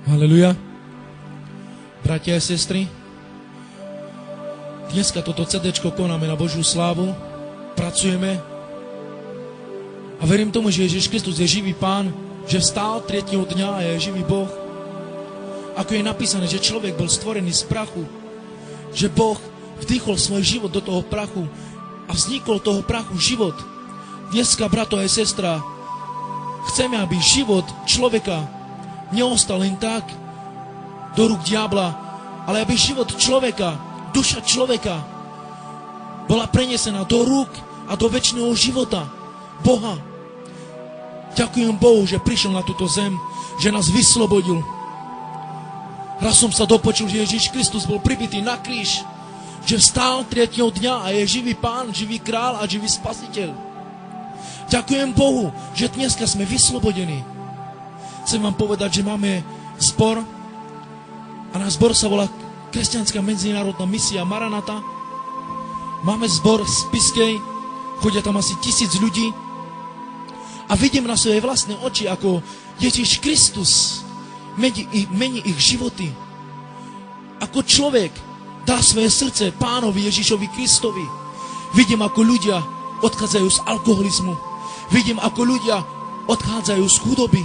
Haleluja. Bratia a sestry, dneska toto CDčko konáme na Božiu slávu, pracujeme a verím tomu, že Ježiš Kristus je živý Pán, že vstál tretieho dňa a je živý Boh. Ako je napísané, že človek bol stvorený z prachu, že Boh vdýchol svoj život do toho prachu a vznikol toho prachu život. Dneska, brato a sestra, chceme, aby život človeka neostal len tak do rúk diabla, ale aby život človeka, duša človeka bola prenesená do rúk a do večného života Boha. Ďakujem Bohu, že prišiel na túto zem, že nás vyslobodil. Raz som sa dopočul, že Ježiš Kristus bol pribitý na kríž, že vstál tretieho dňa a je živý Pán, živý král a živý Spasiteľ. Ďakujem Bohu, že dneska sme vyslobodení. Chcem vám povedať, že máme zbor a náš zbor sa volá Kresťanská medzinárodná misia Maranata. Máme zbor v Spišskej, chodia tam asi 1000 ľudí a vidím na svoje vlastné oči, ako Ježiš Kristus mení ich životy. Ako človek dá svoje srdce Pánovi Ježišovi Kristovi. Vidím, ako ľudia odchádzajú z alkoholizmu. Vidím, ako ľudia odchádzajú z chudoby.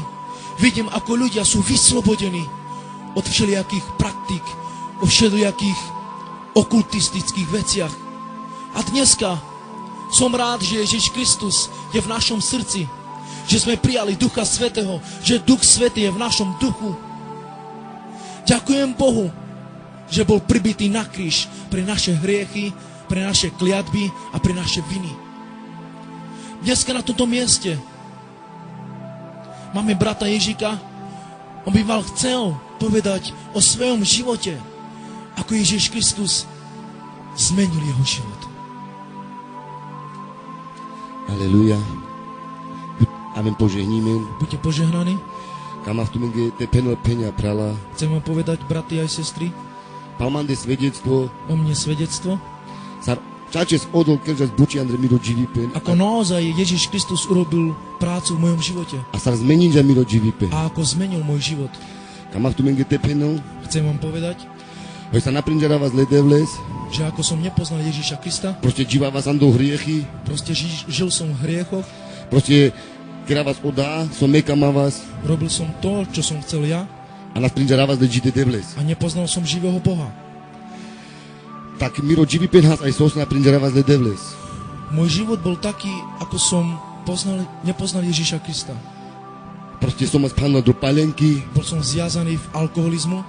Vidím, ako ľudia sú vyslobodení od všelijakých praktík, od všelijakých okultistických veciach. A dneska som rád, že Ježiš Kristus je v našom srdci, že sme prijali Ducha Svätého, že Duch Svätý je v našom duchu. Ďakujem Bohu, že bol pribitý na kríž pre naše hriechy, pre naše kliatby a pre naše viny. Dneska na tomto mieste máme brata Ježika, on by mal chcel povedať o svojom živote, ako Ježiš Kristus zmenil jeho život. Halleluja. Amen, požehnímen. Buďte požehnaní. Kama v tuminge te penel peňa prala. Chcem vám povedať, brati a sestry, Palmande svedectvo. o mne svedectvo, Sar čačes odol keďže zbuči Andre Miro Dživipen. ako naozaj Ježiš Kristus urobil prácu v mojom živote A sar zmením za Miro Dživipen. a ako zmenil môj život. Kama v tuminge te penel. Chcem vám povedať, Hoj sa naprinžarava z ledevles. že ako som nepoznal Ježiša Krista, Proste dživava sam do hriechy. proste žil som v hriechoch, Proste kera vás odá, som mekama vás. robil som to, čo som chcel ja A nás prinžarava z ležite devles. a nepoznal som živého Boha. Tak Miro Dživipen has aj sos naprinžarava z ledevles. Môj život bol taký, ako som nepoznal Ježiša Krista. Proste som vás pánul do palenky. Bol som zviazaný v alkoholizmu,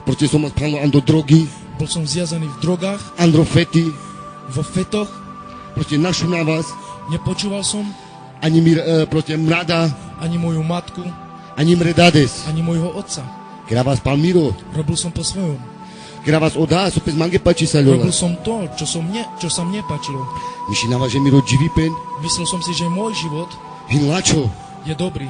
Proste som vás pánul do drogy. bol som zviazaný v drogách, Andro fety. vo fetoch, Proste našu na vás. nepočúval som Ani proste mrada. ani moju matku, Ani mredades. ani môjho otca. Kera vás pán Miro. Robil som po svojom. Kera vás odá, so pes mange pači sa ľola. Robil som to, čo sa mne páčilo. Myšinava, že Miro Dživipen. Myslel som si, že môj život Hin lačo. je dobrý,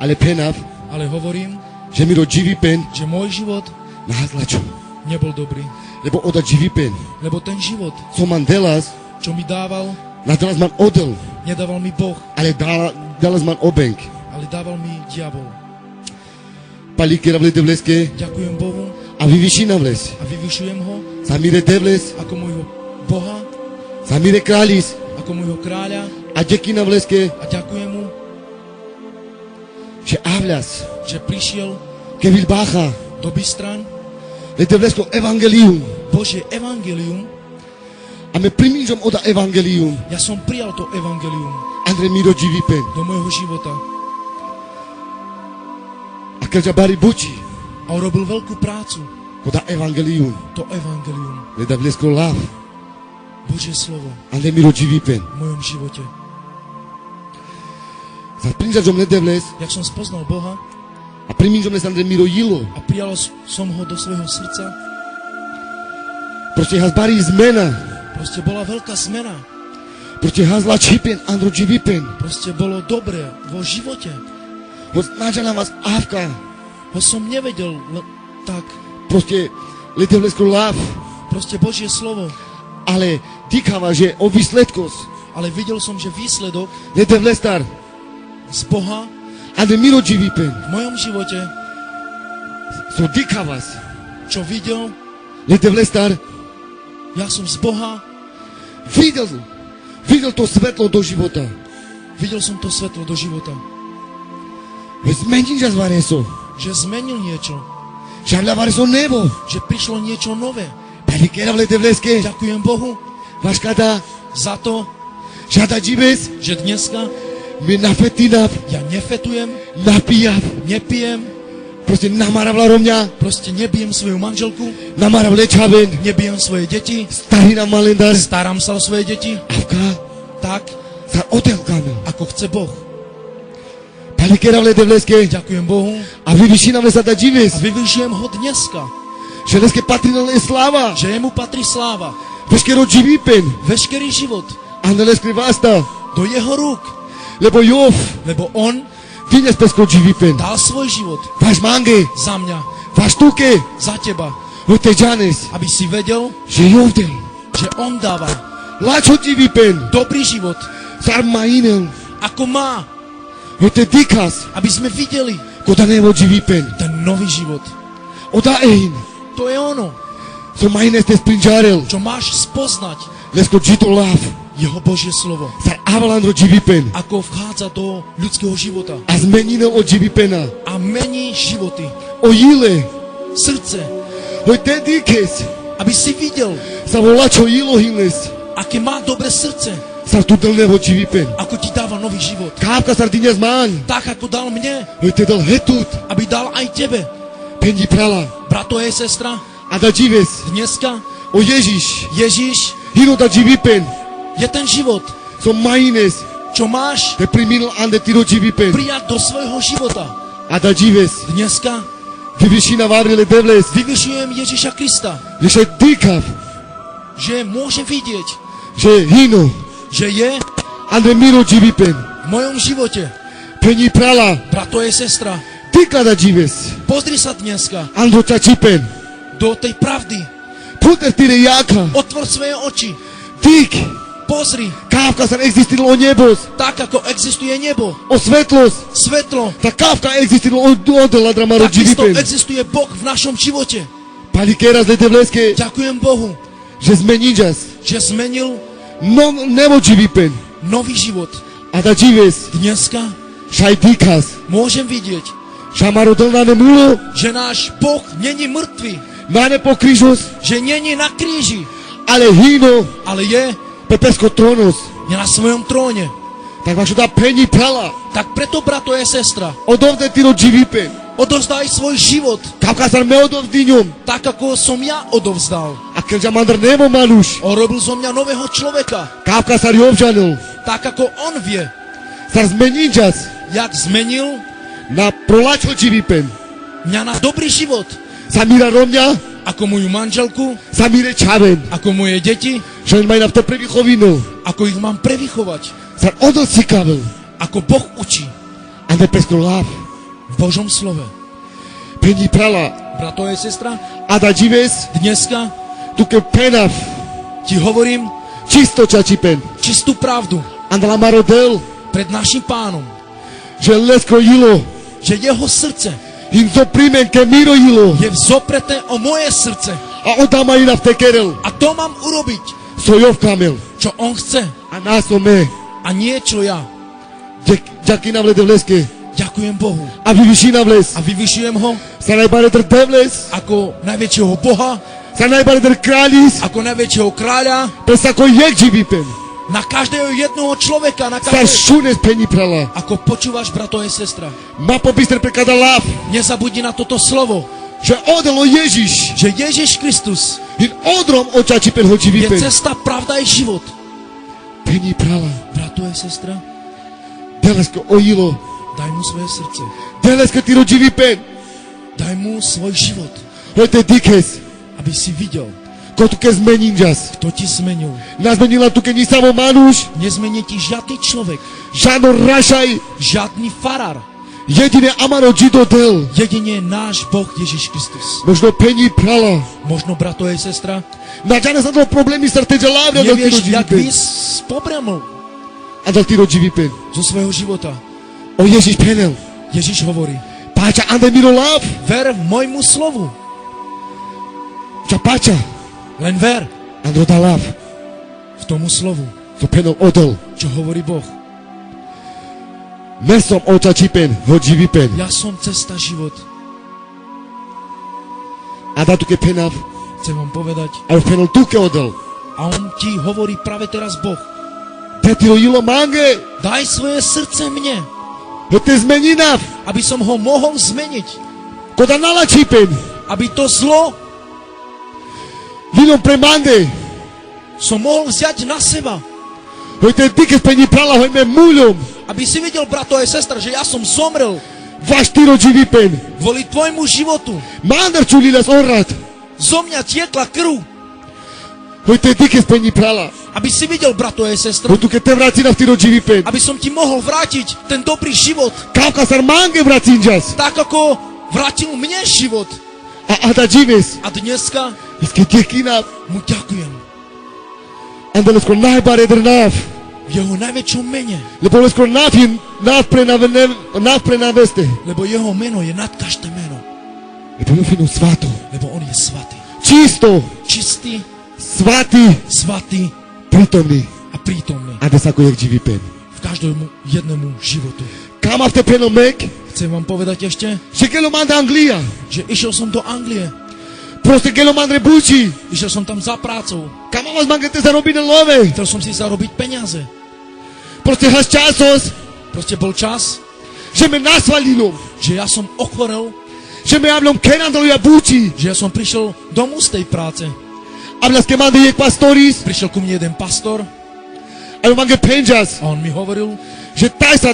Ale penav, ale hovorím, že Miro Dživipen. že môj život Nahaz lačo. nebol dobrý. Lebo oda Dživipen. Lebo ten život, Som man delas. čo mi dával, Na delas man odel. nedával mi Boh, Ale delas man obenk. ale dával mi diabol. Pali kera vle devleske. Ďakujem Bohu A vyvyší na vles. a vyvyšujem ho Samire devles. ako môjho Boha, Samire krális. ako môjho kráľa A děky na vleske. a ďakujem mu, Že avlas. že prišiel Kevil bacha. do Bystraň Le devlesko evangelium. Božie evangelium. A me primížom oda evangelium. Ja som prijal to evangelium Andre Miro Dživipen. do môjho života A keďže bari buči. a urobil veľkú prácu, Oda evangelium. to evangelium, Le devlesko lav. Božie slovo Andre Miro Dživipen. v mojom živote. Sa primížom le devles. Jak som spoznal Boha A primížom le Andre Miro jilo. a prijal som ho do svojho srdca, Proste has bari zmena. proste bola veľká zmena. Proste has la čipen Andro Dživipen. Proste bolo dobre vo živote. Hoď náča na vás avka. Ho som nevedel tak. Proste le devlesko lav. Proste Božie slovo. Ale dýchava, že o výsledkos. Ale videl som, že výsledok Le devlestar. z Boha Andre Miro Dživipen. v mojom živote So dikavas. čo videl, Le devlestar. ja som z Boha, Videl to svetlo do života. videl som to svetlo do života, Zmeniť ťa zvareso. že zmenil niečo, Že habla vareso nebo. že prišlo niečo nové. Palikera le devleske. Ďakujem Bohu Vaškada. za to, Žada džives. že dneska Mi nafetinav. ja nefetujem, Napijav. nepijem, Proste namaravla rovňa. proste nebijem svoju manželku, Namaravle čaven. nebijem svoje deti, Starina malendar. starám sa o svoje deti, Avka. tak, Sa otelkana. ako chce Boh. Palikera le devleske. Ďakujem Bohu A vy vyšina le sada a džives. vyvyšujem ho dneska, Že leske patrina le slava. že jemu patrí sláva, Veškero dživipen. veškerý život A ne leske vasta. do jeho rúk, Lebo Jov. lebo on Vynes pesko dživipen. dal svoj život Vaš mange. za mňa, Vaš tuke. za teba, Hote džanes. aby si vedel, Že Jov del. že on dáva Lačo dživipen. dobrý život, Sar mainel. ako má, Hote dikas. aby sme videli Koda nevo dživipen. ten nový život. Oda ein. To je ono, So maines te sprinjarel. čo máš spoznať, Lesko džito lav. jeho Božie slovo, Sar avalandro dživipen. ako vchádza do ľudského života A zmeninel od dživipena. a mení životy, O jile. srdce, Hote dikes. aby si videl, Sa volačo jilo hines. aké má dobré srdce, Sar tu del nevo dživipen. ako ti dáva nový život, Kávka sardinia zman. tak ako dal mne, Hote del hetut. aby dal aj tebe. Pendi prala. Brato a sestra, A da džives. dneska O Ježiš. Ježiš Hino da dživipen. je ten život, So maines. čo máš Te priminul ande tiro dživipen. prijať do svojho života. A da džives. Dneska Vyvyšina vavrile devles. vyvyšujem Ježiša Krista, Leše dikav. že môže vidieť, Že hino. že je Ande miro dživipen. v mojom živote. Peni prala. Brato a sestra, Tika da džives. pozri sa dneska Ando čačipen. do tej pravdy, Puter tire jaka. otvor svoje oči, Tik. pozri, Kávka sar existilo o nebos. tak ako existuje nebo, O svetlos. svetlo, Ta kávka existilo o odela dramaro takisto dživipen. existuje Boh v našom živote. Palikeras le devleske. Ďakujem Bohu, Že zmenidžas. že zmenil No nevo dživipen. nový život. A da džives. Dneska Šaj dikas. môžem vidieť, Šamaro del na nemulo. že náš Boh není mŕtvy, Na ne po križos. že není na kríži, Ale hino. ale je Pepesko tronos. na svojom tróne. Tak vašu da peni prala. Tak preto, brato a sestra, Odovde tiro dživipen. odovzdaj svoj život, Kávka sar me odovdi ňom. tak ako som ja odovzdal. A keď mandr nevo manuš. Urobil zo mňa nového človeka, Kávka sar jovžanil. tak ako on vie, Sar zmenidžas. jak zmenil Na prolačo dživipen. mňa na dobrý život, Samira romňa. ako moju manželku, Samire čaven. ako moje deti, Že maj na to previchovinu. ako ich mám prevychovať, Sar odosikavel. ako Boh učí A ne pesko lav. v Božom slove. Peni prala. Brato a sestra, A da džives. dneska Tuke penav. ti hovorím Čisto čačipen. čistú pravdu Andala marodel. pred našim pánom, Že lesko jilo. že jeho srdce Im to primen ke miro jilo. je vzopreté o moje srdce A odama ina v tekerel. a to mám urobiť, Sojov kamel. čo on chce A nás to me. a nie čo ja. Ďakina vle devleske. Ďakujem Bohu A vyvyšina vles. a vyvyšujem ho Sa najbare dr devles. ako najväčšieho Boha, Sa najbare dr krális. ako najväčšieho kráľa, Pesako jek dživipen. na každého jedného človeka, na Sar každého... šunes peni prala. Ako počúvaš, brato a sestra, Ma popistr prekada lav. nezabudni na toto slovo, Že odelo Ježiš. že Ježiš Kristus In odrom očačipen ho je dživipen. cesta, pravda i život. Peni prala. Brato a sestra, Delesko ojilo. daj mu svoje srdce, Delesko tiro dživipen. daj mu svoj život, Hojte dikes. aby si videl, Ko tuke zmeninžas. kto ti zmenil. Nazmenila tuke ni samo manuš. Nezmení ti žiadny človek, Žano rašaj. žiadny farár, Jedine amaro džido del. jedine náš Boh Ježiš Kristus. Možno peni prala. Možno, brato a sestra, Na džane sa to problémy srteđa lavlja dal tiro nevieš, jak dživipen. vys z problémov A dal tiro dživipen. zo svojho života. O Ježiš penel. Ježiš hovorí, Páča, ande mirolav. Ver môjmu slovu. Ča páča. Len ver Andro dalav. v tomu slovu, To penol odol. čo hovorí Boh. Mesom oča čipen, ho živí pen. Ja som cesta, život. A da tu ke penav. Chcem vám povedať. A už penol tu ke odol. A on ti hovorí práve teraz Boh. Te ti ho ilo mange. Daj svoje srdce mne, Ho te zmeninav. aby som ho mohol zmeniť. Koda nala čipen. Aby to zlo Vinom premande. som mohol vziať na seba. Ho te dike speni prala ho ime muľom. Aby si videl, brato a sestra, že ja som zomrel Vaš tiro živí pen. kvôli tvojmu životu. Mandar čulilas orad. Zo mňa tiekla krv. Ho te dike speni prala. Aby si videl, brato a sestra, Ho tu ke te vraci na tiro živí pen. aby som ti mohol vrátiť ten dobrý život. Kavka sar mange vracinjas. Tak ako vrátil mne život. A da žives. A dneska Iske dekinav. mu ďakujem Andale skoro najbare drnav. v jeho najväčšom mene. Lebo le skoro nafin nav prenaveste. Lebo jeho meno je nad každé meno. Lebo le fino svato. Lebo on je svatý. Čisto. Čistý, Svatý. svatý Prítomný. a prítomný A des ako jak živí pen. v každému jednému životu. Kamav te peno mek. Chcem vám povedať ešte, Že kelo manda Anglia. že išiel som do Anglie. Proste kelo mandre buči. Išiel som tam za prácou. Kamavas mangete zarobiť na love. Chcel som si zarobiť peniaze. Proste has časos. Proste bol čas, Že me nasvalilo. že ja som ochorel, Že me hablom kenandro ja buči. že ja som prišiel domu z tej práce. Hablas que mande yek pastoris. Prišiel ku mne jeden pastor A yo mange penjas. a on mi hovoril, Že tajsa.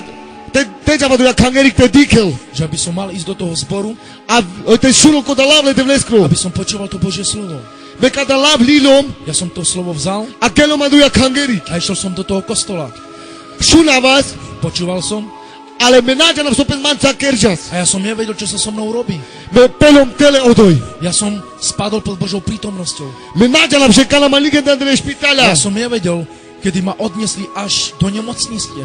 Te javadu ja kangerik te dikel. že by som mal ísť do toho zboru, A te šulo koda lavle te vleskro. aby som počúval to Božie slovo. Me kada lav lilom. Ja som to slovo vzal A kelo mandu ja kangerik. a išiel som do toho kostola. Šunavas. Počúval som Ale me nađa nam sopet manca kerjas. a ja som nevedel, čo sa so mnou robí. Me pelom tele odoj. Ja som spadol pod Božou prítomnosťou. Me nađa nam že kala man ligenda andre špitala. Ja som nevedel, kedy ma odnesli až do nemocnice.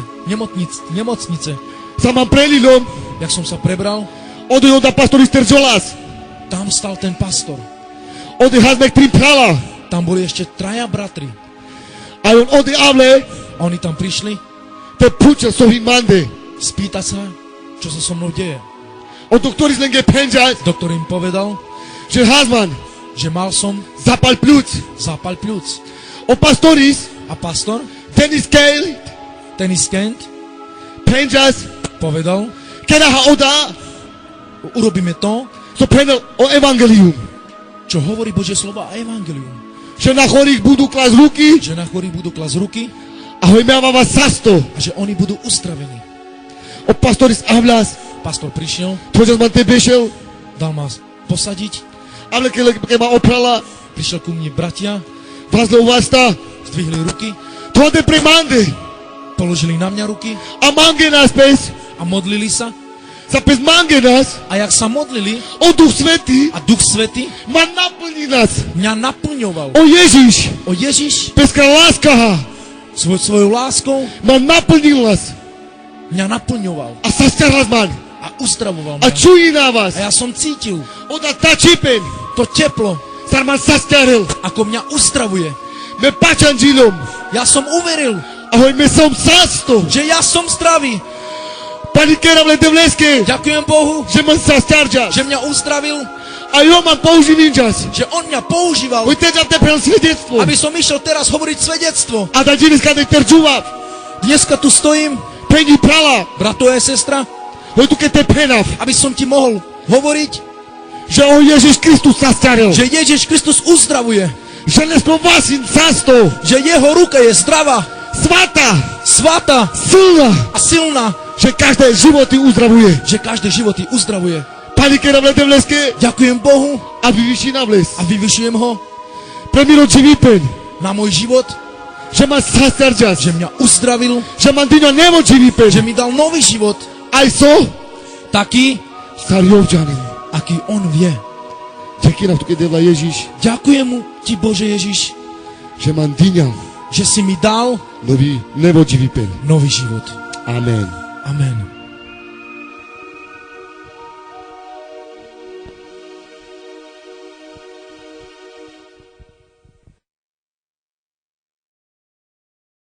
Sa man prelilom. Jak som sa prebral, Odoj onda pastoris terzolas. tam stal ten pastor. Odoj hazmek trim prala. Tam boli ešte traja bratri. A on odoj avle. Oni tam prišli Te pučel sohin mande. spýtať sa, čo sa so mnou deje. O doktoris lenge penjas. Doktor im povedal, Že hazman. že mal som Zapal pljuc. zápal pľúc. O pastoris. A pastor, Tenis kejl. ten iskent, Penjas. povedal, Kera ha oda. urobíme to, So prenel o evangelium. čo hovorí Božie slova a evangelium. Že na chorých budú klas ruky. Že na chorých budú klas ruky A hojmeava vás sasto. a že oni budú uzdravení. O pastoris hablas. Pastor prišiel, Tvojas man te bešel. dal ma posadiť, Able ke ma oprala. prišiel ku mne bratia, Vazle uvasta. zdvihli ruky, To te premande. položili na mňa ruky A mange nás pes. a modlili sa. Sa pes mange nás. A jak sa modlili O Duch Svetý. a Duch Svätý Ma naplní nás. mňa naplňoval. O Ježiš. O Ježiš Peska láska ha. svojou láskou Ma naplnil nás. mňa naplňoval A sa staraz man. a uzdravoval A mňa. čují na vás. A ja som cítil Oda ta čipen. to teplo, Sar man sa staril. ako mňa uzdravuje. Me pačanžilom. Ja som uveril, Ahoj me som sasto. že ja som zdravý. Panikera v Ledevleske. Ďakujem Bohu, Že man sa starča. že mňa uzdravil, A jo man použivím čas. že on mňa používal, Oj teďa te prel svedectvo. aby som išiel teraz hovoriť svedectvo. A da džineska te terčuva. Dneska tu stojím, Peni prala. brato a sestra, Oj tu ke te penav. aby som ti mohol hovoriť, Že o Ježiš Kristus sa staril. že Ježiš Kristus uzdravuje, Že nesko vasin sasto. že jeho ruka je zdravá, Svata. svatá Silna. a silná, Že každé životy uzdravuje. že každé životy uzdravuje. Panikera v Ledevleske. Ďakujem Bohu A vyvyší na vles. a vyvyšujem ho Premiro živípen. na môj život, Že ma sa starčas. že mňa uzdravil, Že man dyňo nevo živípen. že mi dal nový život, Aj so. taký, Starjovčanin. aký on vie. Čekina v tu ke devla Ježiš. Ďakujem mu ti, Bože Ježiš, Že man dyňal. že si mi dal Nový nevo živípen. nový život. Amen. Amen.